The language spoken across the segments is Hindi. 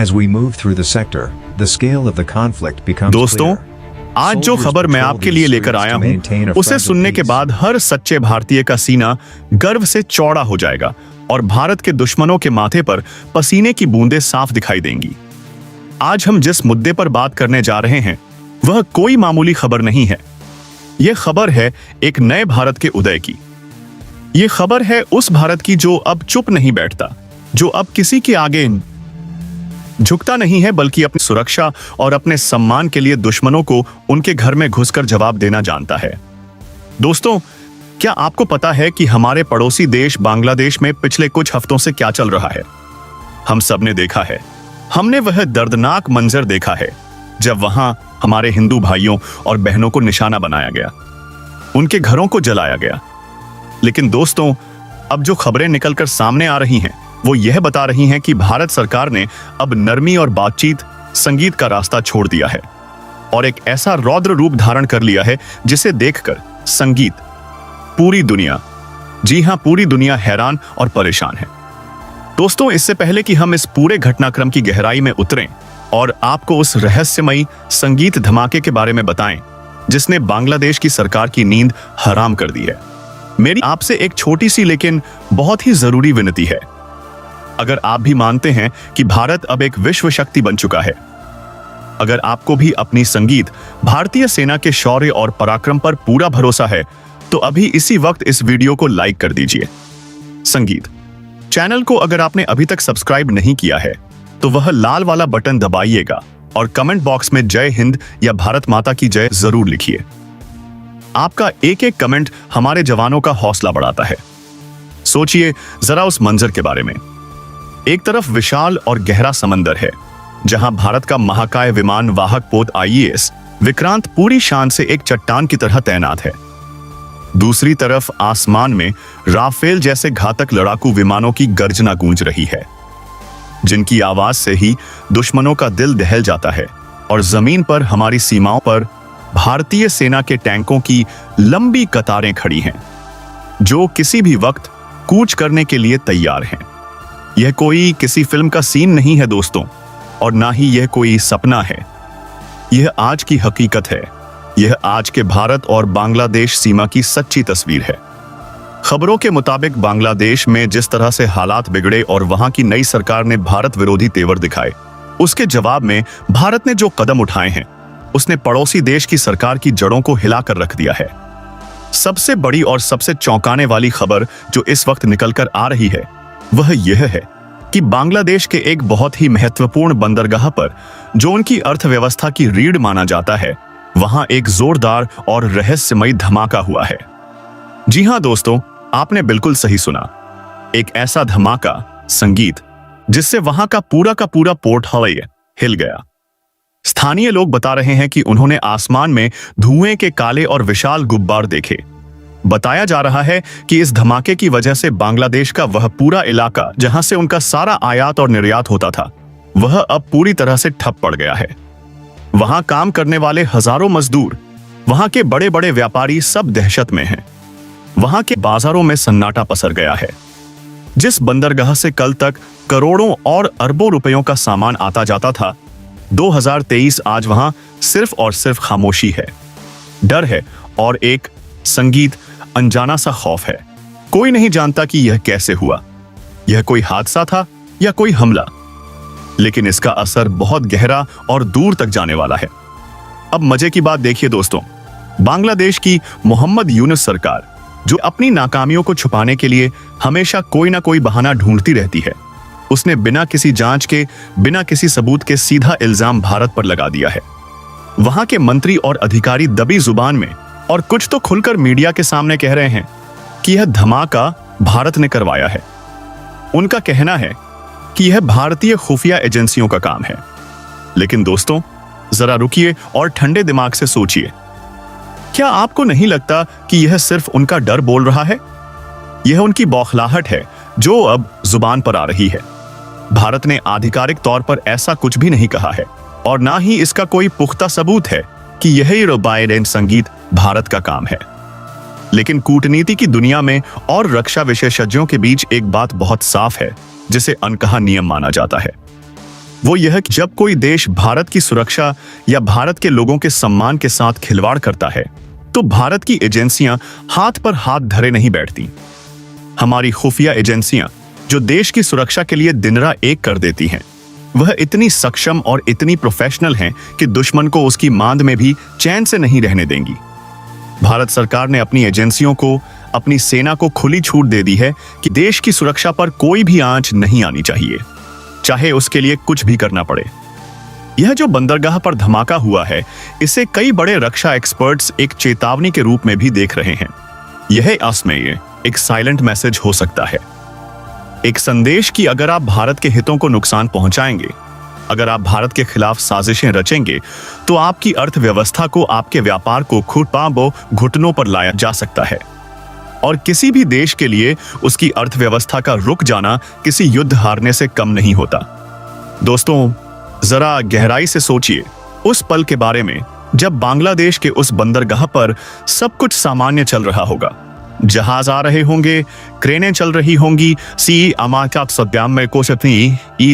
As we move through the sector, the scale of the conflict becomes दोस्तों, clear. आज जो खबर मैं आपके लिए लेकर आया हूं, उसे सुनने के बाद हर सच्चे भारतीय का सीना गर्व से चौड़ा हो जाएगा और भारत के दुश्मनों के माथे पर पसीने की बूंदें साफ दिखाई देंगी। आज हम जिस मुद्दे पर बात करने जा रहे हैं, वह कोई मामूली खबर नहीं है। यह खबर है एक नए भारत के उदय की। यह खबर है उस भारत की जो अब चुप नहीं बैठता, जो अब किसी के आगे झुकता नहीं है, बल्कि अपनी सुरक्षा और अपने सम्मान के लिए दुश्मनों को उनके घर में घुसकर जवाब देना जानता है। दोस्तों, क्या आपको पता है कि हमारे पड़ोसी देश बांग्लादेश में पिछले कुछ हफ्तों से क्या चल रहा है? हम सब ने देखा है। हमने वह दर्दनाक मंजर देखा है जब वहां हमारे हिंदू भाइयों और बहनों को निशाना बनाया गया, उनके घरों को जलाया गया। लेकिन दोस्तों, अब जो खबरें निकलकर सामने आ रही हैं, वो यह बता रही हैं कि भारत सरकार ने अब नरमी और बातचीत, संगीत का रास्ता छोड़ दिया है और एक ऐसा रौद्र रूप धारण कर लिया है जिसे देखकर संगीत, पूरी दुनिया, जी हां, पूरी दुनिया हैरान और परेशान है। दोस्तों, इससे पहले कि हम इस पूरे घटनाक्रम की गहराई में उतरें और आपको उस रहस्यमयी संगीत धमाके के बारे में बताएं जिसने बांग्लादेश की सरकार की नींद हराम कर दी है, मेरी आपसे एक छोटी सी लेकिन बहुत ही जरूरी विनती है। अगर आप भी मानते हैं कि भारत अब एक विश्व शक्ति बन चुका है, अगर आपको भी अपनी संगीत, भारतीय सेना के शौर्य और पराक्रम पर पूरा भरोसा है, तो अभी इसी वक्त इस वीडियो को लाइक कर दीजिए। संगीत चैनल को अगर आपने अभी तक सब्सक्राइब नहीं किया है, तो वह लाल वाला बटन दबाइएगा और कमेंट बॉक्स में जय हिंद या भारत माता की जय जरूर लिखिए। आपका एक एक कमेंट हमारे जवानों का हौसला बढ़ाता है। सोचिए जरा उस मंजर के बारे में। एक तरफ विशाल और गहरा समंदर है, जहां भारत का महाकाय विमान वाहक पोत IAS विक्रांत पूरी शान से एक चट्टान की तरह तैनात है। दूसरी तरफ आसमान में राफेल जैसे घातक लड़ाकू विमानों की गर्जना गूंज रही है, जिनकी आवाज से ही दुश्मनों का दिल दहल जाता है। और जमीन पर हमारी सीमाओं पर भारतीय सेना के टैंकों की लंबी कतारें खड़ी हैं, जो किसी भी वक्त कूच करने के लिए तैयार हैं। यह कोई किसी फिल्म का सीन नहीं है दोस्तों, और ना ही यह कोई सपना है। यह आज की हकीकत है। यह आज के भारत और बांग्लादेश सीमा की सच्ची तस्वीर है। खबरों के मुताबिक बांग्लादेश में जिस तरह से हालात बिगड़े और वहां की नई सरकार ने भारत विरोधी तेवर दिखाए, उसके जवाब में भारत ने जो कदम उठाए हैं, उसने पड़ोसी देश की सरकार की जड़ों को हिलाकर रख दिया है। सबसे बड़ी और सबसे चौंकाने वाली खबर जो इस वक्त निकलकर आ रही है, वह यह है कि बांग्लादेश के एक बहुत ही महत्वपूर्ण बंदरगाह पर, जो उनकी अर्थव्यवस्था की रीढ़ माना जाता है, वहां एक जोरदार और रहस्यमयी धमाका हुआ है। जी हां दोस्तों, आपने बिल्कुल सही सुना। एक ऐसा धमाका, संगीत, जिससे वहां का पूरा पोर्ट हवाई हिल गया। स्थानीय लोग बता रहे हैं कि उन्होंने आसमान में धुएं के काले और विशाल गुब्बार देखे। बताया जा रहा है कि इस धमाके की वजह से बांग्लादेश का वह पूरा इलाका, जहां से उनका सारा आयात और निर्यात होता था, वह अब पूरी तरह से ठप पड़ गया है। वहां काम करने वाले हजारों मजदूर, वहां के बड़े बड़े व्यापारी सब दहशत में हैं। वहां के बाजारों में सन्नाटा पसर गया है। जिस बंदरगाह से कल तक करोड़ों और अरबों रुपयों का सामान आता जाता था, 2023 आज वहां सिर्फ और सिर्फ खामोशी है, डर है और एक संगीत, अनजाना सा खौफ है। कोई नहीं जानता कि यह कैसे हुआ, यह कोई हादसा था या कोई हमला, लेकिन इसका असर बहुत गहरा और दूर तक जाने वाला है। अब मजे की बात देखिए दोस्तों, बांग्लादेश की मोहम्मद यूनुस सरकार, जो अपनी नाकामियों को छुपाने के लिए हमेशा कोई ना कोई बहाना ढूंढती रहती है, उसने बिना किसी जांच के, बिना किसी सबूत के सीधा इल्जाम भारत पर लगा दिया है। वहां के मंत्री और अधिकारी दबी जुबान में और कुछ तो खुलकर मीडिया के सामने कह रहे हैं कि यह धमाका भारत ने करवाया है। उनका कहना है कि यह भारतीय खुफिया एजेंसियों का काम है। लेकिन दोस्तों, जरा रुकिए और ठंडे दिमाग से सोचिए, क्या आपको नहीं लगता कि यह सिर्फ उनका डर बोल रहा है? यह उनकी बौखलाहट है जो अब जुबान पर आ रही है। भारत ने आधिकारिक तौर पर ऐसा कुछ भी नहीं कहा है और ना ही इसका कोई पुख्ता सबूत है कि यही रोबाइडेंट संगीत भारत का काम है। लेकिन कूटनीति की दुनिया में और रक्षा विशेषज्ञों के बीच एक बात बहुत साफ है, जिसे अनकहा नियम माना जाता है। वो यह कि जब कोई देश भारत की सुरक्षा या भारत के लोगों के सम्मान के साथ खिलवाड़ करता है तो भारत की एजेंसियां हाथ पर हाथ धरे नहीं बैठती। हमारी खुफिया एजेंसियां जो देश की सुरक्षा के लिए दिन रात एक कर देती हैं, वह इतनी सक्षम और इतनी प्रोफेशनल हैं कि दुश्मन को उसकी मांद में भी चैन से नहीं रहने देंगी। भारत सरकार ने अपनी एजेंसियों को, अपनी सेना को खुली छूट दे दी है कि देश की सुरक्षा पर कोई भी आंच नहीं आनी चाहिए, चाहे उसके लिए कुछ भी करना पड़े। यह जो बंदरगाह पर धमाका हुआ है, इसे कई बड़े रक्षा एक्सपर्ट्स एक चेतावनी के रूप में भी देख रहे हैं। यह असमय एक साइलेंट मैसेज हो सकता है, एक संदेश कि अगर आप भारत के हितों को नुकसान पहुंचाएंगे, अगर आप भारत के खिलाफ साजिशें रचेंगे, तो आपकी अर्थव्यवस्था को, आपके व्यापार को घुटनों पर लाया जा सकता है। और किसी भी देश के लिए उसकी अर्थव्यवस्था का रुक जाना किसी युद्ध हारने से कम नहीं होता। दोस्तों, जरा गहराई से सोचिए उस पल के बारे में जब बांग्लादेश के उस बंदरगाह पर सब कुछ सामान्य चल रहा होगा। जहाज आ रहे होंगे, क्रेनें चल रही होंगी,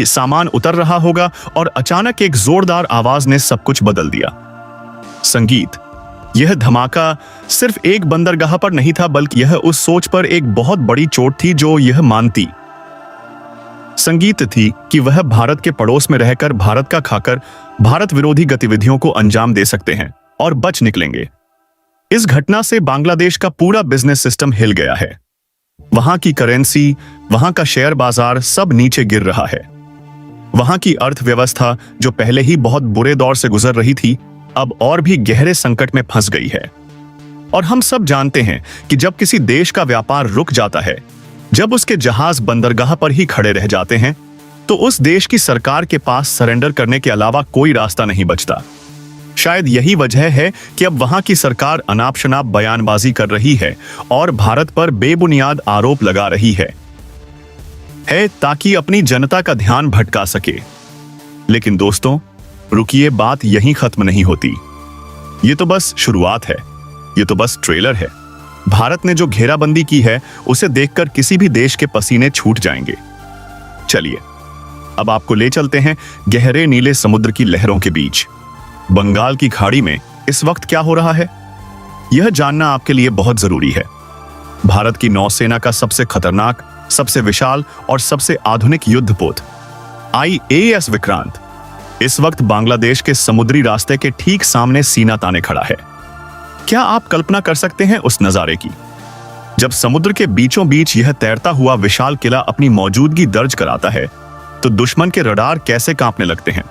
सामान उतर रहा होगा और अचानक एक जोरदार आवाज ने सब कुछ बदल दिया। संगीत, यह धमाका सिर्फ एक बंदरगाह पर नहीं था, बल्कि यह उस सोच पर एक बहुत बड़ी चोट थी जो यह मानती संगीत थी कि वह भारत के पड़ोस में रहकर, भारत का खाकर, भारत विरोधी गतिविधियों को अंजाम दे सकते हैं और बच निकलेंगे। इस घटना से बांग्लादेश का पूरा बिजनेस सिस्टम हिल गया है। वहां की करेंसी, वहां का शेयर बाजार सब नीचे गिर रहा है। वहां की अर्थव्यवस्था जो पहले ही बहुत बुरे दौर से गुजर रही थी, अब और भी गहरे संकट में फंस गई है। और हम सब जानते हैं कि जब किसी देश का व्यापार रुक जाता है, जब उसके जहाज बंदरगाह पर ही खड़े रह जाते हैं, तो उस देश की सरकार के पास सरेंडर करने के अलावा कोई रास्ता नहीं बचता। शायद यही वजह है कि अब वहां की सरकार अनाप शनाप बयानबाजी कर रही है और भारत पर बेबुनियाद आरोप लगा रही है ताकि अपनी जनता का ध्यान भटका सके। लेकिन दोस्तों, रुकिए, बात यहीं खत्म नहीं होती। ये तो बस शुरुआत है, ये तो बस ट्रेलर है। भारत ने जो घेराबंदी की है, उसे देखकर किसी भी देश के पसीने छूट जाएंगे। चलिए, अब आपको ले चलते हैं गहरे नीले समुद्र की लहरों के बीच। बंगाल की खाड़ी में इस वक्त क्या हो रहा है, यह जानना आपके लिए बहुत जरूरी है। भारत की नौसेना का सबसे खतरनाक, सबसे विशाल और सबसे आधुनिक युद्धपोत IAS विक्रांत इस वक्त बांग्लादेश के समुद्री रास्ते के ठीक सामने सीना ताने खड़ा है। क्या आप कल्पना कर सकते हैं उस नजारे की, जब समुद्र के बीचों बीच यह तैरता हुआ विशाल किला अपनी मौजूदगी दर्ज कराता है, तो दुश्मन के रडार कैसे कांपने लगते हैं।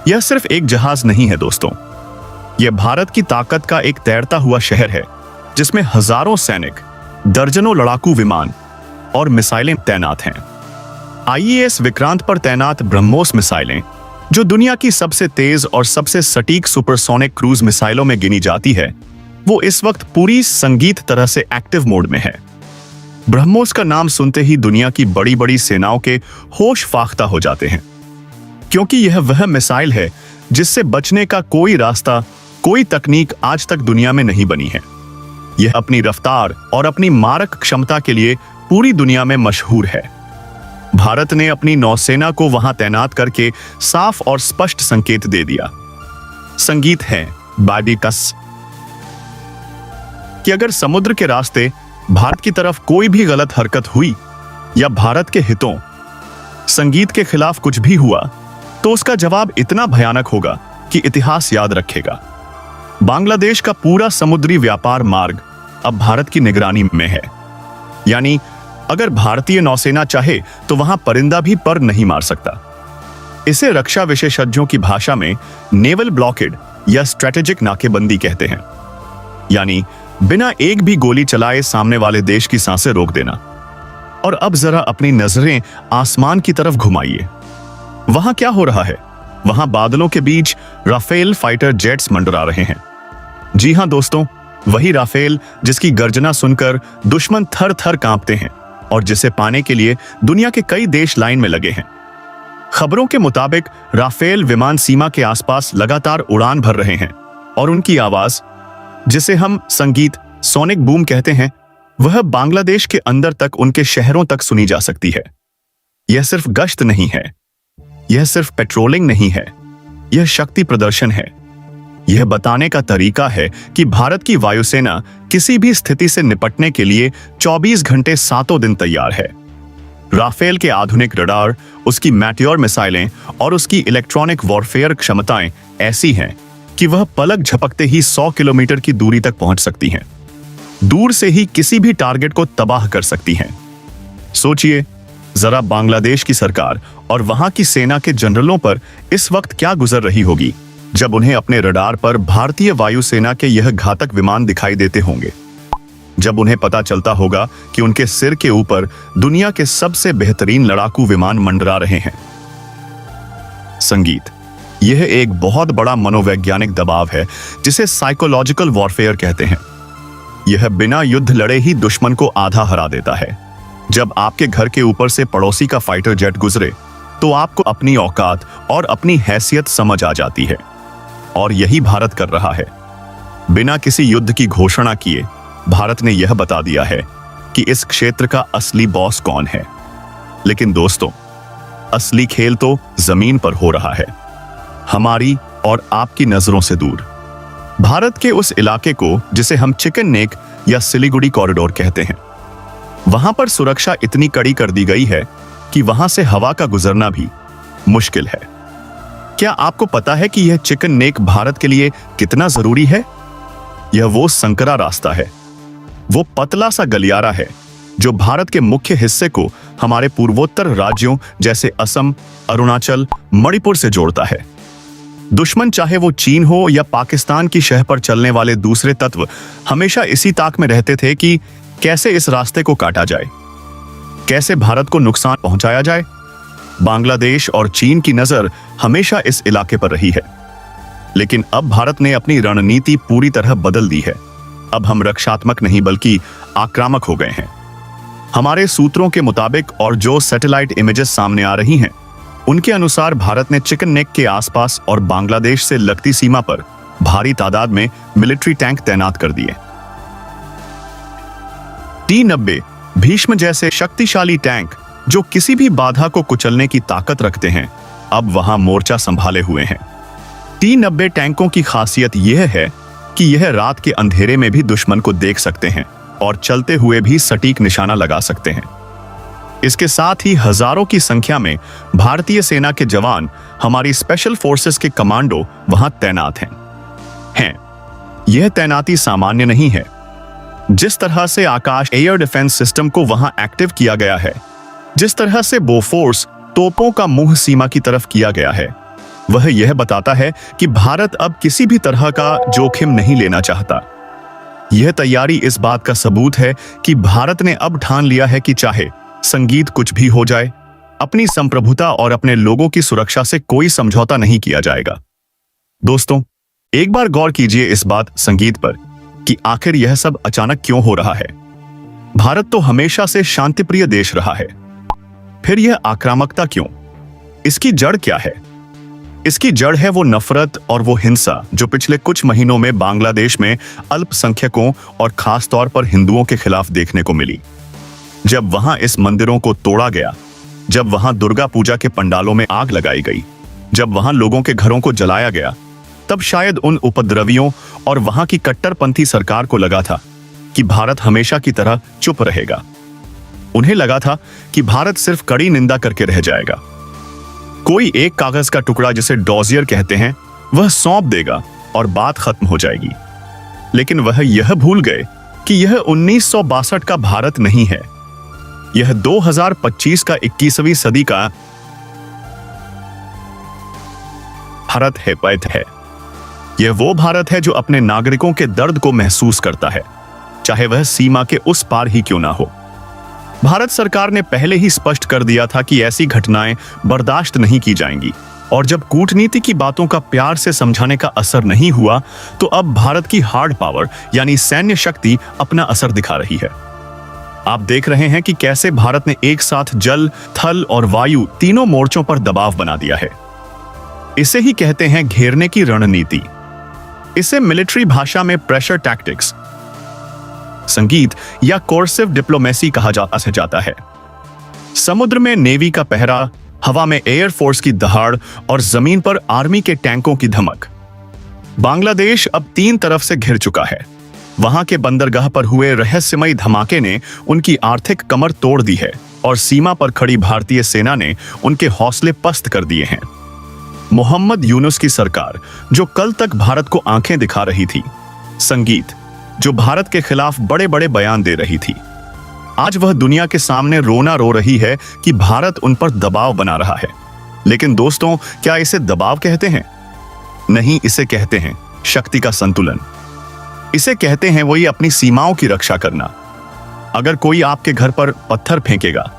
यह सिर्फ एक जहाज नहीं है दोस्तों, यह भारत की ताकत का एक तैरता हुआ शहर है, जिसमें हजारों सैनिक, दर्जनों लड़ाकू विमान और मिसाइलें तैनात हैं। IAS विक्रांत पर तैनात ब्रह्मोस मिसाइलें, जो दुनिया की सबसे तेज और सबसे सटीक सुपरसोनिक क्रूज मिसाइलों में गिनी जाती है, वो इस वक्त पूरी संगीत तरह से एक्टिव मोड में है। ब्रह्मोस का नाम सुनते ही दुनिया की बड़ी बड़ी सेनाओं के होश फाख्ता हो जाते हैं, क्योंकि यह वह मिसाइल है जिससे बचने का कोई रास्ता, कोई तकनीक आज तक दुनिया में नहीं बनी है। यह अपनी रफ्तार और अपनी मारक क्षमता के लिए पूरी दुनिया में मशहूर है। भारत ने अपनी नौसेना को वहां तैनात करके साफ और स्पष्ट संकेत दे दिया। संगीत है बाडिकस कि अगर समुद्र के रास्ते भारत की तरफ कोई भी गलत हरकत हुई या भारत के हितों, संगीत के खिलाफ कुछ भी हुआ, तो उसका जवाब इतना भयानक होगा कि इतिहास याद रखेगा। बांग्लादेश का पूरा समुद्री व्यापार मार्ग अब भारत की निगरानी में है। यानी अगर भारतीय नौसेना चाहे तो वहां परिंदा भी पर नहीं मार सकता। इसे रक्षा विशेषज्ञों की भाषा में नेवल ब्लॉकेड या स्ट्रेटेजिक नाकेबंदी कहते हैं। यानी बिना एक भी गोली चलाए सामने वाले देश की सांसें रोक देना। और अब जरा अपनी नजरें आसमान की तरफ घुमाइए। वहां क्या हो रहा है? वहां बादलों के बीच राफेल फाइटर जेट्स मंडरा रहे हैं। जी हां दोस्तों, वही राफेल जिसकी गर्जना सुनकर दुश्मन थर थर कांपते हैं और जिसे पाने के लिए दुनिया के कई देश लाइन में लगे हैं। खबरों के मुताबिक राफेल विमान सीमा के आसपास लगातार उड़ान भर रहे हैं और उनकी आवाज, जिसे हम संगीत सोनिक बूम कहते हैं, वह बांग्लादेश के अंदर तक, उनके शहरों तक सुनी जा सकती है। यह सिर्फ गश्त नहीं है, यह सिर्फ पेट्रोलिंग नहीं है, यह शक्ति प्रदर्शन है। यह बताने का तरीका है कि भारत की वायुसेना किसी भी स्थिति से निपटने के लिए 24 घंटे 7 दिन तैयार है। राफेल के आधुनिक रडार, उसकी मैटियोर मिसाइलें और उसकी इलेक्ट्रॉनिक वॉरफेयर क्षमताएं ऐसी हैं कि वह पलक झपकते ही 100 किलोमीटर की दूरी तक पहुंच सकती हैं। दूर से ही किसी भी टारगेट को तबाह कर सकती हैं। सोचिए जरा, बांग्लादेश की सरकार और वहां की सेना के जनरलों पर इस वक्त क्या गुजर रही होगी जब उन्हें अपने रडार पर भारतीय वायुसेना के यह घातक विमान दिखाई देते होंगे, जब उन्हें पता चलता होगा कि उनके सिर के ऊपर दुनिया के सबसे बेहतरीन लड़ाकू विमान मंडरा रहे हैं। संगीत, यह एक बहुत बड़ा मनोवैज्ञानिक दबाव है जिसे साइकोलॉजिकल वॉरफेयर कहते हैं। यह बिना युद्ध लड़े ही दुश्मन को आधा हरा देता है। जब आपके घर के ऊपर से पड़ोसी का फाइटर जेट गुजरे तो आपको अपनी औकात और अपनी हैसियत समझ आ जाती है। और यही भारत कर रहा है। बिना किसी युद्ध की घोषणा किए भारत ने यह बता दिया है कि इस क्षेत्र का असली बॉस कौन है। लेकिन दोस्तों, असली खेल तो जमीन पर हो रहा है, हमारी और आपकी नजरों से दूर। भारत के उस इलाके को जिसे हम चिकन नेक या सिलीगुड़ी कॉरिडोर कहते हैं, वहां पर सुरक्षा इतनी कड़ी कर दी गई है कि वहां से हवा का गुजरना भी मुश्किल है। क्या आपको पता है कि यह चिकन नेक भारत के लिए कितना जरूरी है? यह वो संकरा रास्ता है, वो पतला सा गलियारा है जो भारत के मुख्य हिस्से को हमारे पूर्वोत्तर राज्यों जैसे असम, अरुणाचल, मणिपुर से जोड़ता है। दुश्मन चाहे वो चीन हो या पाकिस्तान की शह पर चलने वाले दूसरे तत्व हमेशा इसी ताक में रहते थे कि कैसे इस रास्ते को काटा जाए, कैसे भारत को नुकसान पहुंचाया जाए। बांग्लादेश और चीन की नजर हमेशा इस इलाके पर रही है, लेकिन अब भारत ने अपनी रणनीति पूरी तरह बदल दी है। अब हम रक्षात्मक नहीं बल्कि आक्रामक हो गए हैं। हमारे सूत्रों के मुताबिक और जो सैटेलाइट इमेजेस सामने आ रही हैं, उनके अनुसार भारत ने चिकन नेक के आसपास और बांग्लादेश से लगती सीमा पर भारी तादाद में मिलिट्री टैंक तैनात कर दिए। T-90 भीष्म जैसे शक्तिशाली टैंक जो किसी भी बाधा को कुचलने की ताकत रखते हैं, अब वहां मोर्चा संभाले हुए हैं। T-90 टैंकों की खासियत यह है कि यह रात के अंधेरे में भी दुश्मन को देख सकते हैं और चलते हुए भी सटीक निशाना लगा सकते हैं। इसके साथ ही हजारों की संख्या में भारतीय सेना के जवान, हमारी स्पेशल फोर्सेस के कमांडो वहां तैनात हैं। यह तैनाती सामान्य नहीं है। जिस तरह से आकाश एयर डिफेंस सिस्टम को वहां एक्टिव किया गया है, जिस तरह से बोफोर्स तोपों का मुंह सीमा की तरफ किया गया है, वह यह बताता है कि भारत अब किसी भी तरह का जोखिम नहीं लेना चाहता। यह तैयारी इस बात का सबूत है कि भारत ने अब ठान लिया है कि चाहे संगीत कुछ भी हो जाए, अपनी संप्रभुता और अपने लोगों की सुरक्षा से कोई समझौता नहीं किया जाएगा। दोस्तों, एक बार गौर कीजिए इस बात संगीत पर कि आखिर यह सब अचानक क्यों हो रहा है। भारत तो हमेशा से शांतिप्रिय देश रहा है, फिर यह आक्रामकता क्यों? इसकी जड़ क्या है? इसकी जड़ है वो नफरत और वो हिंसा जो पिछले कुछ महीनों में बांग्लादेश में अल्पसंख्यकों और खास तौर पर हिंदुओं के खिलाफ देखने को मिली। जब वहां इस मंदिरों को तोड़ा गया, जब वहां दुर्गा पूजा के पंडालों में आग लगाई गई, जब वहां लोगों के घरों को जलाया गया, तब शायद उन उपद्रवियों और वहां की कट्टरपंथी सरकार को लगा था कि भारत हमेशा की तरह चुप रहेगा। उन्हें लगा था कि भारत सिर्फ कड़ी निंदा करके रह जाएगा। कोई एक कागज का टुकड़ा जिसे डॉजियर कहते हैं, वह सौंप देगा और बात खत्म हो जाएगी। लेकिन वह यह भूल गए कि यह 1962 का भारत नहीं है, यह 2025 का 21वीं सदी का भारत है। यह वो भारत है जो अपने नागरिकों के दर्द को महसूस करता है, चाहे वह सीमा के उस पार ही क्यों ना हो। भारत सरकार ने पहले ही स्पष्ट कर दिया था कि ऐसी घटनाएं बर्दाश्त नहीं की जाएंगी, और जब कूटनीति की बातों का प्यार से समझाने का असर नहीं हुआ, तो अब भारत की हार्ड पावर यानी सैन्य शक्ति अपना असर दिखा रही है। आप देख रहे हैं कि कैसे भारत ने एक साथ जल, थल और वायु तीनों मोर्चों पर दबाव बना दिया है। इसे ही कहते हैं घेरने की रणनीति। इसे मिलिट्री भाषा में प्रेशर टैक्टिक्स, संगीत या कोर्सिव डिप्लोमेसी कहा जाता है। समुद्र में नेवी का पहरा, हवा में एयरफोर्स की दहाड़ और जमीन पर आर्मी के टैंकों की धमक। बांग्लादेश अब 3 तरफ से घिर चुका है। वहां के बंदरगाह पर हुए रहस्यमयी धमाके ने उनकी आर्थिक कमर तोड़ दी है और सीमा पर खड़ी भारतीय सेना ने उनके हौसले पस्त कर दिए हैं। मोहम्मद यूनुस की सरकार, जो कल तक भारत को आंखें दिखा रही थी, संगीत, जो भारत के खिलाफ बड़े बड़े बयान दे रही थी, आज वह दुनिया के सामने रोना रो रही है कि भारत उन पर दबाव बना रहा है। लेकिन दोस्तों, क्या इसे दबाव कहते हैं? नहीं, इसे कहते हैं शक्ति का संतुलन। इसे कहते हैं वही अपनी सीमाओं की रक्षा करना। अगर कोई आपके घर पर पत्थर फेंकेगा,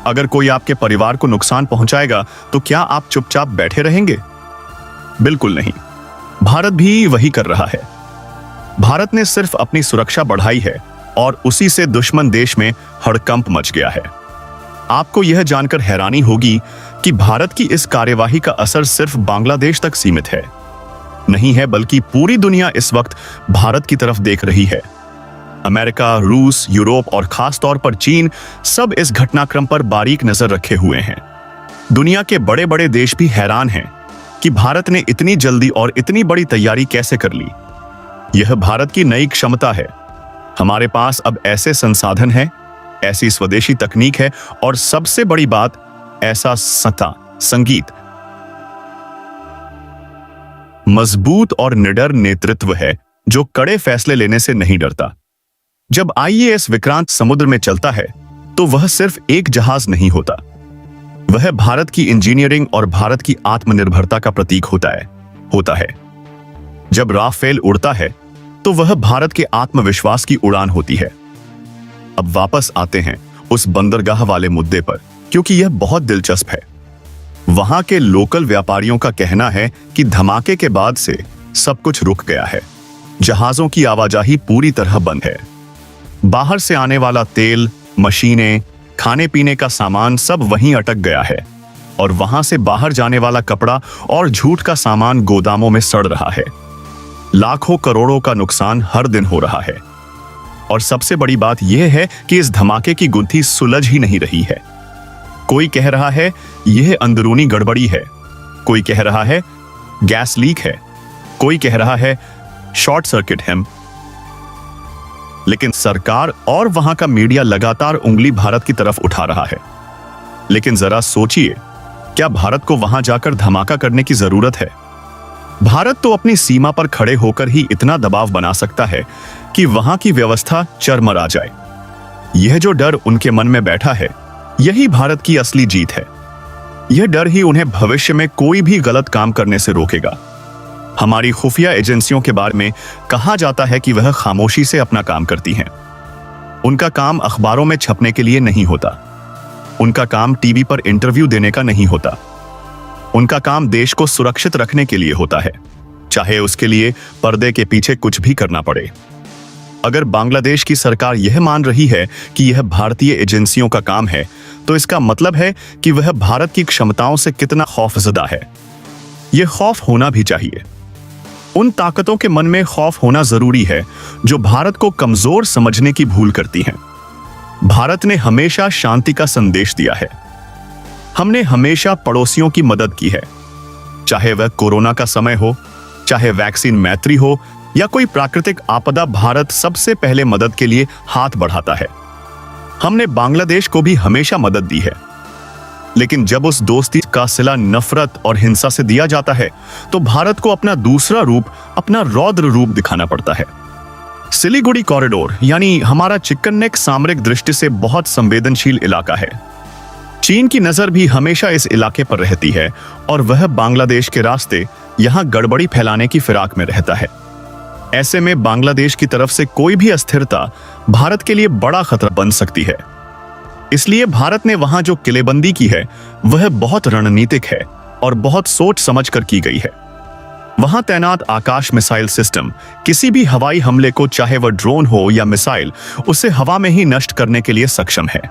अगर कोई आपके परिवार को नुकसान पहुंचाएगा, तो क्या आप चुपचाप बैठे रहेंगे? बिल्कुल नहीं। भारत भी वही कर रहा है। भारत ने सिर्फ अपनी सुरक्षा बढ़ाई है और उसी से दुश्मन देश में हड़कंप मच गया है। आपको यह जानकर हैरानी होगी कि भारत की इस कार्यवाही का असर सिर्फ बांग्लादेश तक सीमित है। नहीं है, बल्कि पूरी दुनिया इस वक्त भारत की तरफ देख रही है। अमेरिका, रूस, यूरोप और खास तौर पर चीन सब इस घटनाक्रम पर बारीक नजर रखे हुए हैं। दुनिया के बड़े बड़े देश भी हैरान हैं कि भारत ने इतनी जल्दी और इतनी बड़ी तैयारी कैसे कर ली। यह भारत की नई क्षमता है। हमारे पास अब ऐसे संसाधन हैं, ऐसी स्वदेशी तकनीक है और सबसे बड़ी बात, ऐसा संगीत, मजबूत और निडर नेतृत्व है जो कड़े फैसले लेने से नहीं डरता। जब आईएएस विक्रांत समुद्र में चलता है तो वह सिर्फ एक जहाज नहीं होता, वह भारत की इंजीनियरिंग और भारत की आत्मनिर्भरता का प्रतीक होता है। जब राफेल उड़ता है तो वह भारत के आत्मविश्वास की उड़ान होती है। अब वापस आते हैं उस बंदरगाह वाले मुद्दे पर, क्योंकि यह बहुत दिलचस्प है। वहां के लोकल व्यापारियों का कहना है कि धमाके के बाद से सब कुछ रुक गया है। जहाजों की आवाजाही पूरी तरह बंद है। बाहर से आने वाला तेल, मशीनें, खाने पीने का सामान सब वहीं अटक गया है और वहां से बाहर जाने वाला कपड़ा और जूट का सामान गोदामों में सड़ रहा है। लाखों करोड़ों का नुकसान हर दिन हो रहा है। और सबसे बड़ी बात यह है कि इस धमाके की गुत्थी सुलझ ही नहीं रही है। कोई कह रहा है यह अंदरूनी गड़बड़ी है, कोई कह रहा है गैस लीक है, कोई कह रहा है शॉर्ट सर्किट है। लेकिन सरकार और वहां का मीडिया लगातार उंगली भारत की तरफ उठा रहा है। लेकिन जरा सोचिए, क्या भारत को वहां जाकर धमाका करने की जरूरत है? भारत तो अपनी सीमा पर खड़े होकर ही इतना दबाव बना सकता है कि वहां की व्यवस्था चरमरा जाए। यह जो डर उनके मन में बैठा है, यही भारत की असली जीत है। यह डर ही उन्हें भविष्य में कोई भी गलत काम करने से रोकेगा। हमारी खुफिया एजेंसियों के बारे में कहा जाता है कि वह खामोशी से अपना काम करती हैं। उनका काम अखबारों में छपने के लिए नहीं होता, उनका काम टीवी पर इंटरव्यू देने का नहीं होता, उनका काम देश को सुरक्षित रखने के लिए होता है, चाहे उसके लिए पर्दे के पीछे कुछ भी करना पड़े। अगर बांग्लादेश की सरकार यह मान रही है कि यह भारतीय एजेंसियों का काम है, तो इसका मतलब है कि वह भारत की क्षमताओं से कितना खौफजदा है। यह खौफ होना भी चाहिए। उन ताकतों के मन में खौफ होना जरूरी है जो भारत को कमजोर समझने की भूल करती हैं। भारत ने हमेशा शांति का संदेश दिया है। हमने हमेशा पड़ोसियों की मदद की है, चाहे वह कोरोना का समय हो, चाहे वैक्सीन मैत्री हो या कोई प्राकृतिक आपदा, भारत सबसे पहले मदद के लिए हाथ बढ़ाता है। हमने बांग्लादेश को भी हमेशा मदद दी है। लेकिन जब उस दोस्ती का सिला नफरत और हिंसा से दिया जाता है, तो भारत को अपना दूसरा रूप, अपना रौद्र रूप दिखाना पड़ता है। सिलीगुड़ी कॉरिडोर यानी हमारा चिकन नेक सामरिक दृष्टि से बहुत संवेदनशील इलाका है। चीन की नजर भी हमेशा इस इलाके पर रहती है और वह बांग्लादेश के रास्ते यहां गड़बड़ी फैलाने की फिराक में रहता है। ऐसे में बांग्लादेश की तरफ से कोई भी अस्थिरता भारत के लिए बड़ा खतरा बन सकती है। इसलिए भारत ने वहां जो किलेबंदी की है, वह बहुत रणनीतिक है और बहुत सोच समझ कर की गई है। वहां तैनात आकाश मिसाइल सिस्टम किसी भी हवाई हमले को, चाहे वह ड्रोन हो या मिसाइल, उसे हवा में ही नष्ट करने के लिए सक्षम है।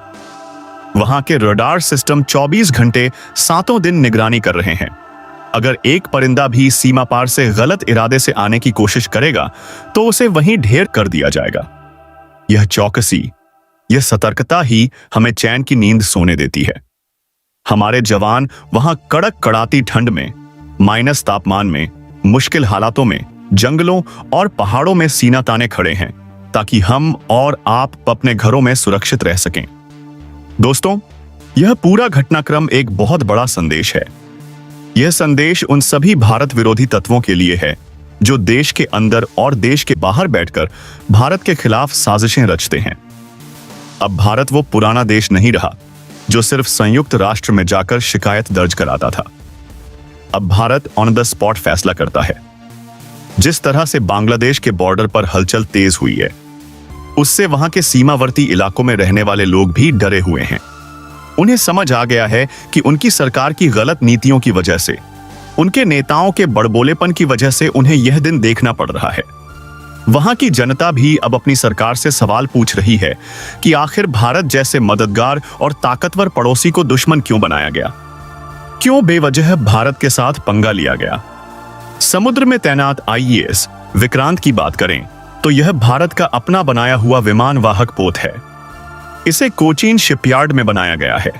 वहां के रडार सिस्टम 24 घंटे 7 दिन निगरानी कर रहे हैं। अगर एक परिंदा भी सीमा पार से गलत इरादे से आने की कोशिश करेगा, तो उसे वहीं ढेर कर दिया जाएगा। यह चौकसी, यह सतर्कता ही हमें चैन की नींद सोने देती है। हमारे जवान वहां कड़क कड़ाती ठंड में, माइनस तापमान में, मुश्किल हालातों में, जंगलों और पहाड़ों में सीना ताने खड़े हैं ताकि हम और आप अपने घरों में सुरक्षित रह सकें। दोस्तों, यह पूरा घटनाक्रम एक बहुत बड़ा संदेश है। यह संदेश उन सभी भारत विरोधी तत्वों के लिए है जो देश के अंदर और देश के बाहर बैठकर भारत के खिलाफ साजिशें रचते हैं। अब भारत वो पुराना देश नहीं रहा जो सिर्फ संयुक्त राष्ट्र में जाकर शिकायत दर्ज कराता था। अब भारत ऑन द स्पॉट फैसला करता है। जिस तरह से बांग्लादेश के बॉर्डर पर हलचल तेज हुई है, उससे वहां के सीमावर्ती इलाकों में रहने वाले लोग भी डरे हुए हैं। उन्हें समझ आ गया है कि उनकी सरकार की गलत नीतियों की वजह से, उनके नेताओं के बड़बोलेपन की वजह से उन्हें यह दिन देखना पड़ रहा है। वहां की जनता भी अब अपनी सरकार से सवाल पूछ रही है कि आखिर भारत जैसे मददगार और ताकतवर पड़ोसी को दुश्मन क्यों बनाया गया? क्यों बेवजह भारत के साथ पंगा लिया गया? समुद्र में तैनात आईएएस विक्रांत की बात करें तो यह भारत का अपना बनाया हुआ विमान वाहक पोत है। इसे कोचीन शिपयार्ड में बनाया गया है।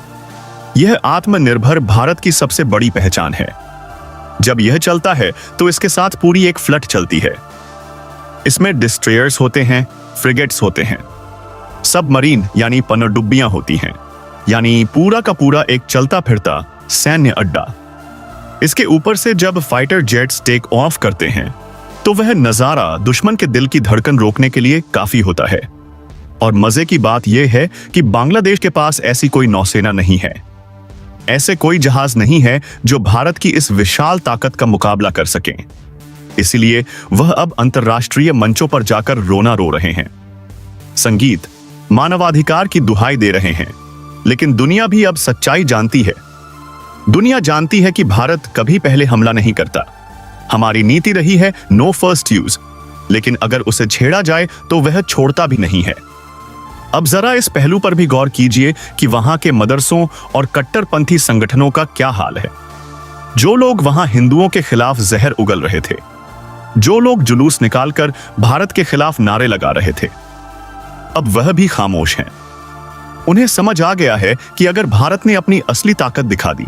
यह आत्मनिर्भर भारत की सबसे बड़ी पहचान है। जब यह चलता है तो इसके साथ पूरी एक फ्लट चलती है। इसमें डिस्ट्रॉयर्स होते हैं, फ्रिगेट्स होते हैं, सबमरीन यानी पनडुब्बियां होती हैं, यानी पूरा का पूरा एक चलता फिरता सैन्य अड्डा। इसके ऊपर से जब फाइटर जेट्स टेक ऑफ करते हैं तो वह नजारा दुश्मन के दिल की धड़कन रोकने के लिए काफी होता है। और मजे की बात यह है कि बांग्लादेश के पास ऐसी कोई नौसेना नहीं है। ऐसे कोई जहाज नहीं है जो भारत की इस विशाल ताकत का मुकाबला कर सके। इसलिए वह अब अंतर्राष्ट्रीय मंचों पर जाकर रोना रो रहे हैं, संगीत, मानवाधिकार की दुहाई दे रहे हैं। लेकिन दुनिया भी अब सच्चाई जानती है। दुनिया जानती है कि भारत कभी पहले हमला नहीं करता। हमारी नीति रही है नो फर्स्ट यूज, लेकिन अगर उसे छेड़ा जाए तो वह छोड़ता भी नहीं है। अब जरा इस पहलू पर भी गौर कीजिए कि वहां के मदरसों और कट्टरपंथी संगठनों का क्या हाल है। जो लोग वहां हिंदुओं के खिलाफ जहर उगल रहे थे, जो लोग जुलूस निकालकर भारत के खिलाफ नारे लगा रहे थे, अब वह भी खामोश हैं। उन्हें समझ आ गया है कि अगर भारत ने अपनी असली ताकत दिखा दी,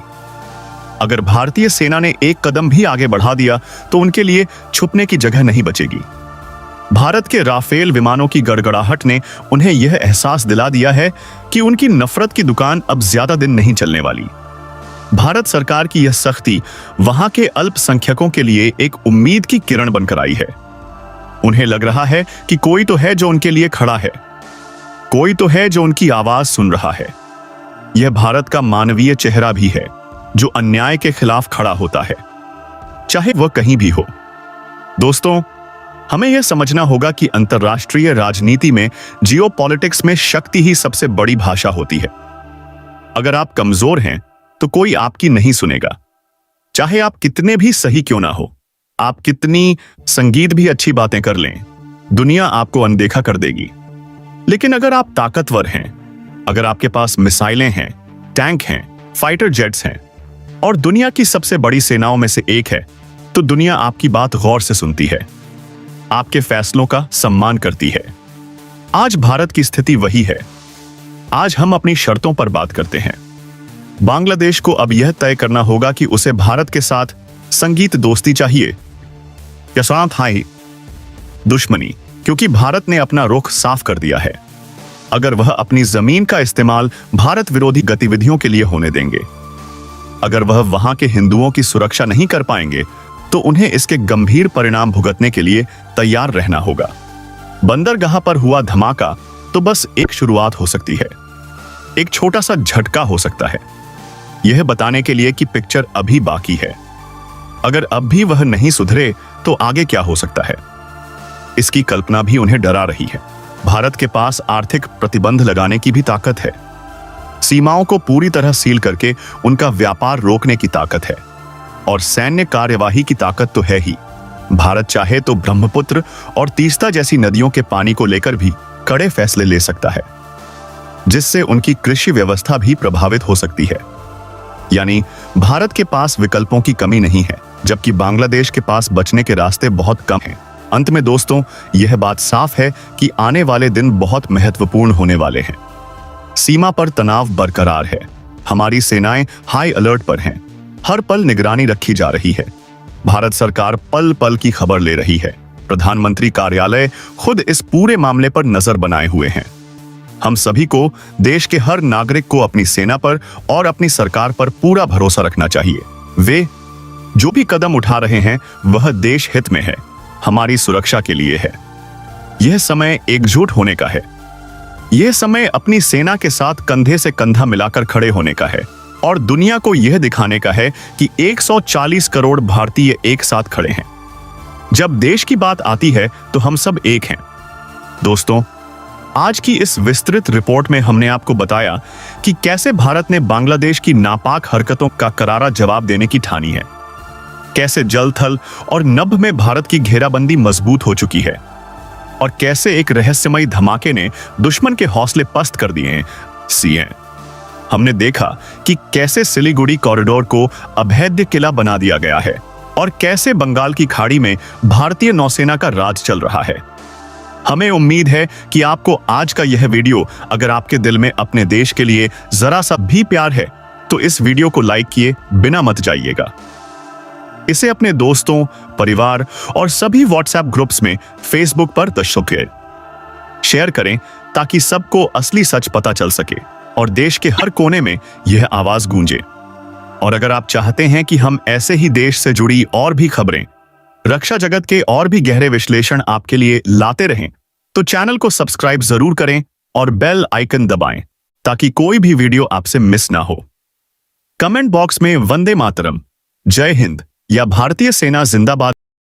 अगर भारतीय सेना ने एक कदम भी आगे बढ़ा दिया तो उनके लिए छुपने की जगह नहीं बचेगी। भारत के राफेल विमानों की गड़गड़ाहट ने उन्हें यह एहसास दिला दिया है कि उनकी नफरत की दुकान अब ज्यादा दिन नहीं चलने वाली। भारत सरकार की यह सख्ती वहां के अल्पसंख्यकों के लिए एक उम्मीद की किरण बनकर आई है। उन्हें लग रहा है कि कोई तो है जो उनके लिए खड़ा है, कोई तो है जो उनकी आवाज सुन रहा है। यह भारत का मानवीय चेहरा भी है जो अन्याय के खिलाफ खड़ा होता है, चाहे वह कहीं भी हो। दोस्तों, हमें यह समझना होगा कि अंतर्राष्ट्रीय राजनीति में, जियोपॉलिटिक्स में शक्ति ही सबसे बड़ी भाषा होती है। अगर आप कमजोर हैं तो कोई आपकी नहीं सुनेगा, चाहे आप कितने भी सही क्यों ना हो। आप कितनी संगीत भी अच्छी बातें कर लें, दुनिया आपको अनदेखा कर देगी। लेकिन अगर आप ताकतवर हैं, अगर आपके पास मिसाइलें हैं, टैंक हैं, फाइटर जेट्स हैं और दुनिया की सबसे बड़ी सेनाओं में से एक है, तो दुनिया आपकी बात गौर से सुनती है, आपके फैसलों का सम्मान करती है। आज भारत की स्थिति वही है। आज हम अपनी शर्तों पर बात करते हैं। बांग्लादेश को अब यह तय करना होगा कि उसे भारत के साथ संगीत दोस्ती चाहिए या साथ हाई दुश्मनी, क्योंकि भारत ने अपना रुख साफ कर दिया है। अगर वह अपनी जमीन का इस्तेमाल भारत विरोधी गतिविधियों के लिए होने देंगे, अगर वह वहां के हिंदुओं की सुरक्षा नहीं कर पाएंगे, तो उन्हें इसके गंभीर परिणाम भुगतने के लिए तैयार रहना होगा। बंदरगाह पर हुआ धमाका तो बस एक शुरुआत हो सकती है, एक छोटा सा झटका हो सकता है, यह बताने के लिए कि पिक्चर अभी बाकी है। अगर अब भी वह नहीं सुधरे तो आगे क्या हो सकता है, इसकी कल्पना भी उन्हें डरा रही है। भारत के पास आर्थिक प्रतिबंध लगाने की भी ताकत है, सीमाओं को पूरी तरह सील करके उनका व्यापार रोकने की ताकत है, और सैन्य कार्यवाही की ताकत तो है ही। भारत चाहे तो ब्रह्मपुत्र और तीस्ता जैसी नदियों के पानी को लेकर भी कड़े फैसले ले सकता है, जिससे उनकी कृषि व्यवस्था भी प्रभावित हो सकती है। यानी भारत के पास विकल्पों की कमी नहीं है, जबकि बांग्लादेश के पास बचने के रास्ते बहुत कम हैं। अंत में दोस्तों, यह बात साफ है कि आने वाले दिन बहुत महत्वपूर्ण होने वाले हैं। सीमा पर तनाव बरकरार है, हमारी सेनाएं हाई अलर्ट पर हैं। हर पल निगरानी रखी जा रही है। भारत सरकार पल पल की खबर ले रही है। प्रधानमंत्री कार्यालय खुद इस पूरे मामले पर नजर बनाए हुए हैं। हम सभी को, देश के हर नागरिक को अपनी सेना पर और अपनी सरकार पर पूरा भरोसा रखना चाहिए। वे जो भी कदम उठा रहे हैं वह देश हित में है, हमारी सुरक्षा के लिए है। यह समय एकजुट होने का है। यह समय अपनी सेना के साथ कंधे से कंधा मिलाकर खड़े होने का है और दुनिया को यह दिखाने का है कि 140 करोड़ भारतीय एक साथ खड़े हैं। जब देश की बात आती है तो हम सब एक हैं। दोस्तों, आज की इस विस्तृत रिपोर्ट में हमने आपको बताया कि कैसे भारत ने बांग्लादेश की नापाक हरकतों का करारा जवाब देने की ठानी है, कैसे जल, थल और नभ में भारत की घेराबंदी मजबूत हो चुकी है और कैसे एक रहस्यमयी धमाके ने दुश्मन के हौसले पस्त कर दिए हैं। हमने देखा कि कैसे सिलीगुड़ी कॉरिडोर को अभेद्य किला बना दिया गया है और कैसे बंगाल की खाड़ी में भारतीय नौसेना का राज चल रहा है। हमें उम्मीद है कि आपको आज का यह वीडियो, अगर आपके दिल में अपने देश के लिए जरा सा भी प्यार है तो इस वीडियो को लाइक किए बिना मत जाइएगा। इसे अपने दोस्तों, परिवार और सभी व्हाट्सएप ग्रुप्स में, फेसबुक पर शेयर करें ताकि सबको असली सच पता चल सके और देश के हर कोने में यह आवाज गूंजे। और अगर आप चाहते हैं कि हम ऐसे ही देश से जुड़ी और भी खबरें, रक्षा जगत के और भी गहरे विश्लेषण आपके लिए लाते रहें, तो चैनल को सब्सक्राइब जरूर करें और बेल आइकन दबाएं ताकि कोई भी वीडियो आपसे मिस ना हो। कमेंट बॉक्स में वंदे मातरम, जय हिंद या भारतीय सेना जिंदाबाद